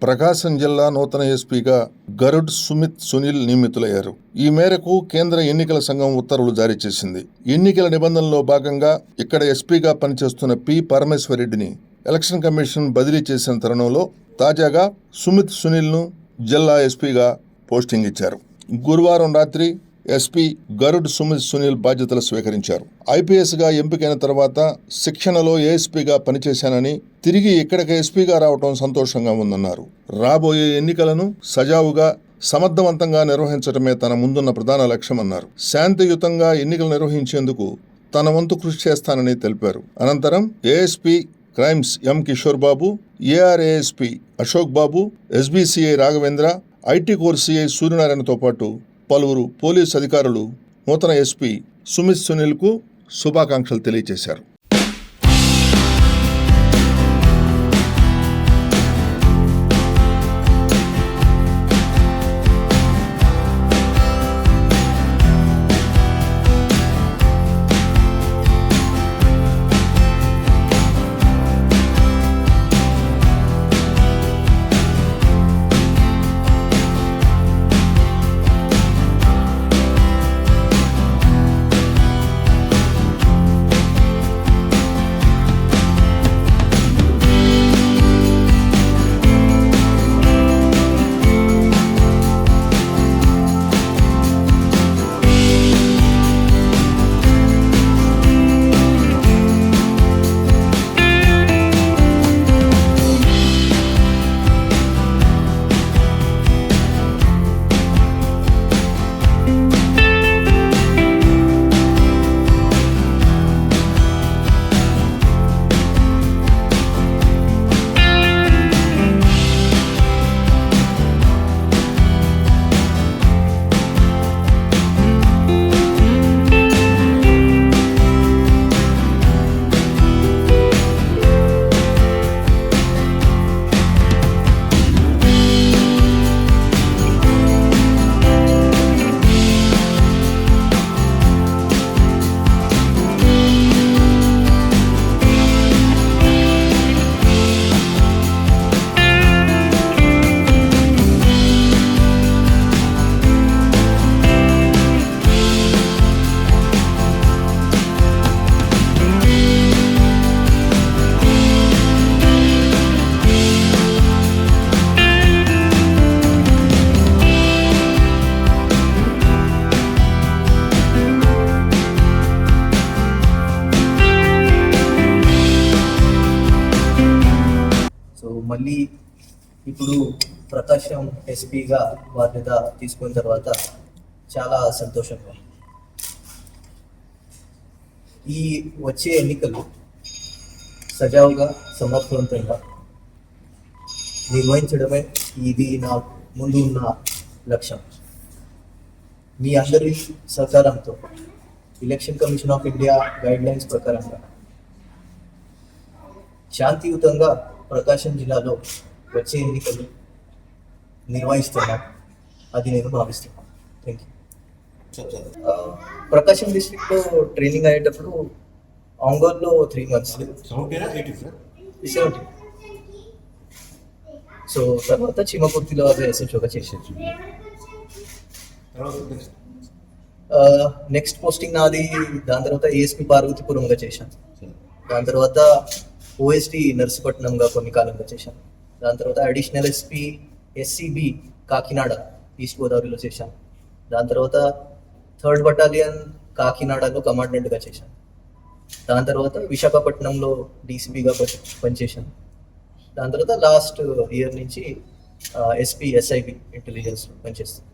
ప్రకాశం జిల్లా నూతన ఎస్పీగా గరుడ్ సుమిత్ సునీల్ నియమితులయ్యారు. ఈ మేరకు కేంద్ర ఎన్నికల సంఘం ఉత్తర్వులు జారీ చేసింది. ఎన్నికల నిబంధనలో భాగంగా ఇక్కడ ఎస్పీగా పనిచేస్తున్న పి. పరమేశ్వరరెడ్డిని ఎలక్షన్ కమిషన్ బదిలీ చేసిన తరుణంలో తాజాగా సుమిత్ సునీల్ను జిల్లా ఎస్పీగా పోస్టింగ్ ఇచ్చారు. గురువారం రాత్రి ఎస్పీ గరుడ్ సుమిత్ సునీల్ బాధ్యతలు స్వీకరించారు. ఐపీఎస్గా ఎంపికైన తర్వాత శిక్షణలో ఏఎస్పీగా పనిచేశానని, తిరిగి ఇక్కడికి ఎస్పీగా రావడం సంతోషంగా ఉందన్నారు. రాబోయే ఎన్నికలను సజావుగా సమర్థవంతంగా నిర్వహించడమే తన ముందున్న ప్రధాన లక్ష్యమన్నారు. శాంతియుతంగా ఎన్నికలు నిర్వహించేందుకు తన వంతు కృషి చేస్తానని తెలిపారు. అనంతరం ASP crimes M. Kishore Babu, AR ASP Ashok Babu, SB CI Raghavendra, IT core CI సూర్యనారాయణతో పాటు పలువురు పోలీసు అధికారులు నూతన ఎస్పీ సుమిత్ సునీల్కు శుభాకాంక్షలు తెలియజేశారు. మళ్ళీ ఇప్పుడు ప్రకాశం ఎస్పీగా బాధ్యత తీసుకున్న తర్వాత చాలా సంతోషంగా ఉంది. ఈ వచ్చే ఎన్నికలు సజావుగా సమర్థవంతంగా నిర్వహించడమే ఇది నా ముందు ఉన్న లక్ష్యం. మీ అందరి సహకారంతో election commission of India guidelines ప్రకారంగా శాంతియుతంగా ప్రకాశం జిల్లాలో వచ్చే ఎన్నికలు నిర్వహిస్తున్నాం. అది నేను భావిస్తున్నాను. Thank you. ప్రకాశం డిస్ట్రిక్ట్లో ట్రైనింగ్ అయ్యేటప్పుడు ఆంగోల్లో 3 months, 70. సో తర్వాత చీమకుర్తిలో అదే ఎస్ఎస్ఓగా చేసేది. నెక్స్ట్ పోస్టింగ్ నాది. దాని తర్వాత ఏఎస్పీ పార్వతీపురంగా చేశాను. దాని తర్వాత ఓఎస్టీ నర్సీపట్నంగా కొన్ని కాలంగా చేశాను. దాని తర్వాత additional SP SCB Kakinada east గోదావరిలో చేశాను. దాని తర్వాత 3rd బటాలియన్ కాకినాడలో కమాండెంట్గా చేశాను. దాని తర్వాత విశాఖపట్నంలో డీసీబీగా పనిచేశాను. దాని తర్వాత లాస్ట్ ఇయర్ నుంచి ఎస్పీ ఎస్ఐబి ఇంటెలిజెన్స్ పనిచేస్తాను.